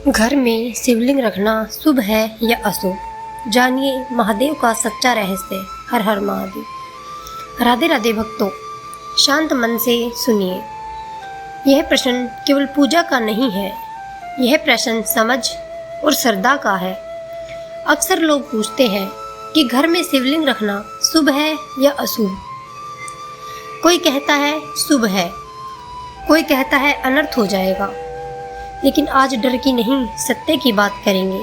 घर में शिवलिंग रखना शुभ है या अशुभ? जानिए महादेव का सच्चा रहस्य। हर हर महादेव। राधे राधे भक्तों, शांत मन से सुनिए। यह प्रश्न केवल पूजा का नहीं है, यह प्रश्न समझ और श्रद्धा का है। अक्सर लोग पूछते हैं कि घर में शिवलिंग रखना शुभ है या अशुभ। कोई कहता है शुभ है, कोई कहता है अनर्थ हो जाएगा। लेकिन आज डर की नहीं, सत्य की बात करेंगे।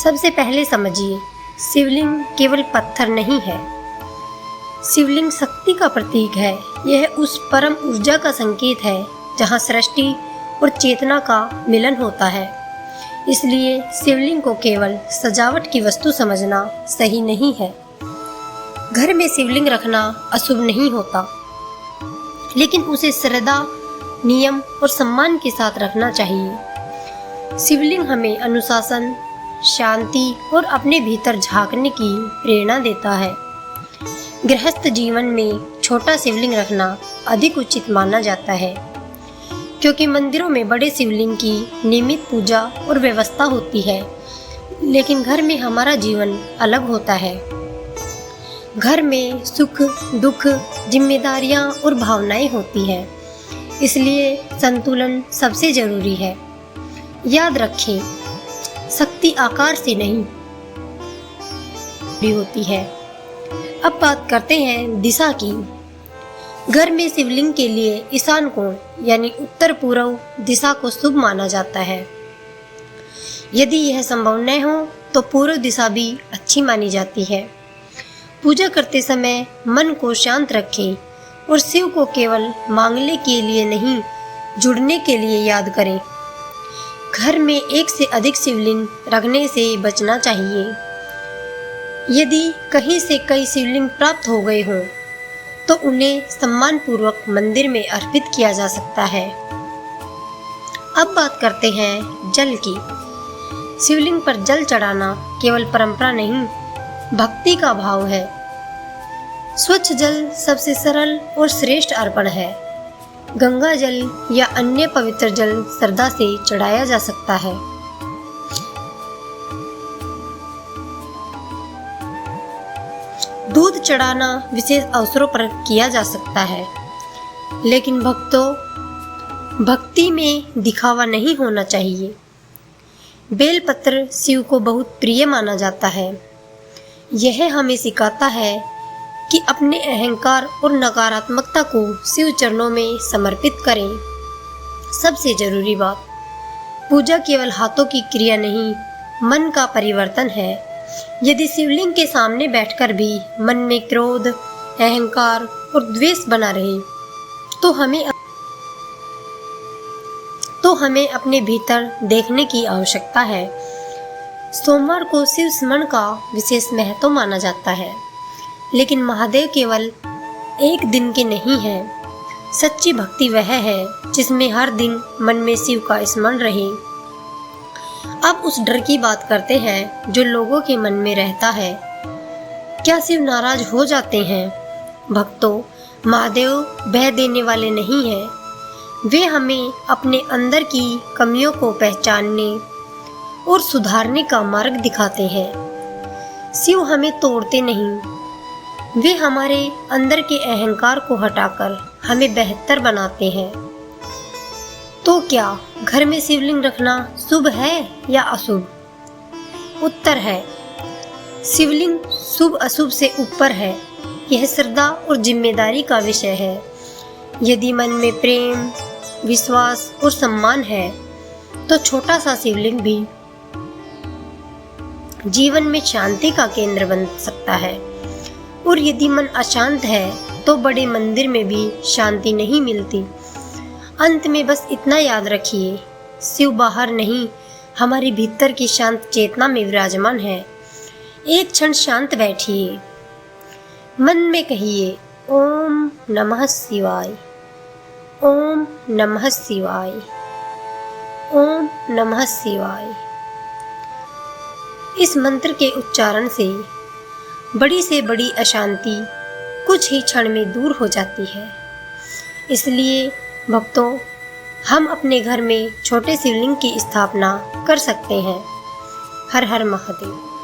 सबसे पहले समझिए, शिवलिंग केवल पत्थर नहीं है। शिवलिंग शक्ति का प्रतीक है। यह उस परम ऊर्जा का संकेत है जहाँ सृष्टि और चेतना का मिलन होता है। इसलिए शिवलिंग को केवल सजावट की वस्तु समझना सही नहीं है। घर में शिवलिंग रखना अशुभ नहीं होता, लेकिन उसे श्रद्धा, नियम और सम्मान के साथ रखना चाहिए। शिवलिंग हमें अनुशासन, शांति और अपने भीतर झांकने की प्रेरणा देता है। गृहस्थ जीवन में छोटा शिवलिंग रखना अधिक उचित माना जाता है, क्योंकि मंदिरों में बड़े शिवलिंग की नियमित पूजा और व्यवस्था होती है। लेकिन घर में हमारा जीवन अलग होता है। घर में सुख, दुख, जिम्मेदारियां और भावनाएं होती हैं। इसलिए संतुलन सबसे जरूरी है। याद रखें, शक्ति आकार से नहीं होती है। अब बात करते हैं दिशा की। घर में शिवलिंग के लिए ईशान कोण यानी उत्तर पूर्व दिशा को शुभ माना जाता है। यदि यह संभव न हो तो पूर्व दिशा भी अच्छी मानी जाती है। पूजा करते समय मन को शांत रखें और शिव को केवल मांगने के लिए नहीं, जुड़ने के लिए याद करें। घर में एक से अधिक शिवलिंग रखने से बचना चाहिए। यदि कहीं से कई शिवलिंग प्राप्त हो गए हों, तो उन्हें सम्मानपूर्वक मंदिर में अर्पित किया जा सकता है। अब बात करते हैं जल की। शिवलिंग पर जल चढ़ाना केवल परंपरा नहीं, भक्ति का भाव है। स्वच्छ जल सबसे सरल और श्रेष्ठ अर्पण है। गंगा जल या अन्य पवित्र जल श्रद्धा से चढ़ाया जा सकता है। दूध चढ़ाना विशेष अवसरों पर किया जा सकता है, लेकिन भक्तों, भक्ति में दिखावा नहीं होना चाहिए। बेलपत्र शिव को बहुत प्रिय माना जाता है। यह हमें सिखाता है कि अपने अहंकार और नकारात्मकता को शिव चरणों में समर्पित करें। सबसे जरूरी बात, पूजा केवल हाथों की क्रिया नहीं, मन का परिवर्तन है। यदि शिवलिंग के सामने बैठकर भी मन में क्रोध, अहंकार और द्वेष बना रहे, तो हमें अपने भीतर देखने की आवश्यकता है। सोमवार को शिव स्मरण का विशेष महत्व माना जाता है, लेकिन महादेव केवल एक दिन के नहीं है। सच्ची भक्ति वह है जिसमें हर दिन मन में शिव का स्मरण रहे। अब उस डर की बात करते हैं जो लोगों के मन में रहता है। क्या शिव नाराज हो जाते हैं? भक्तों, महादेव भय देने वाले नहीं हैं। वे हमें अपने अंदर की कमियों को पहचानने और सुधारने का मार्ग दिखाते हैं। शिव हमें तोड़ते नहीं, वे हमारे अंदर के अहंकार को हटाकर हमें बेहतर बनाते हैं। तो क्या घर में शिवलिंग रखना शुभ है या अशुभ? उत्तर है, शिवलिंग शुभ अशुभ से ऊपर है। यह श्रद्धा और जिम्मेदारी का विषय है। यदि मन में प्रेम, विश्वास और सम्मान है, तो छोटा सा शिवलिंग भी जीवन में शांति का केंद्र बन सकता है। और यदि मन अशांत है, तो बड़े मंदिर में भी शांति नहीं मिलती। अंत में बस इतना याद रखिए, शिव बाहर नहीं, हमारे भीतर की शांत चेतना में विराजमान है। एक क्षण शांत बैठिए, मन में कहिए ओम नमः शिवाय, ओम नमः शिवाय, ओम नमः शिवाय। इस मंत्र के उच्चारण से बड़ी से बड़ी अशांति कुछ ही क्षण में दूर हो जाती है। इसलिए भक्तों, हम अपने घर में छोटे शिवलिंग की स्थापना कर सकते हैं। हर हर महादेव।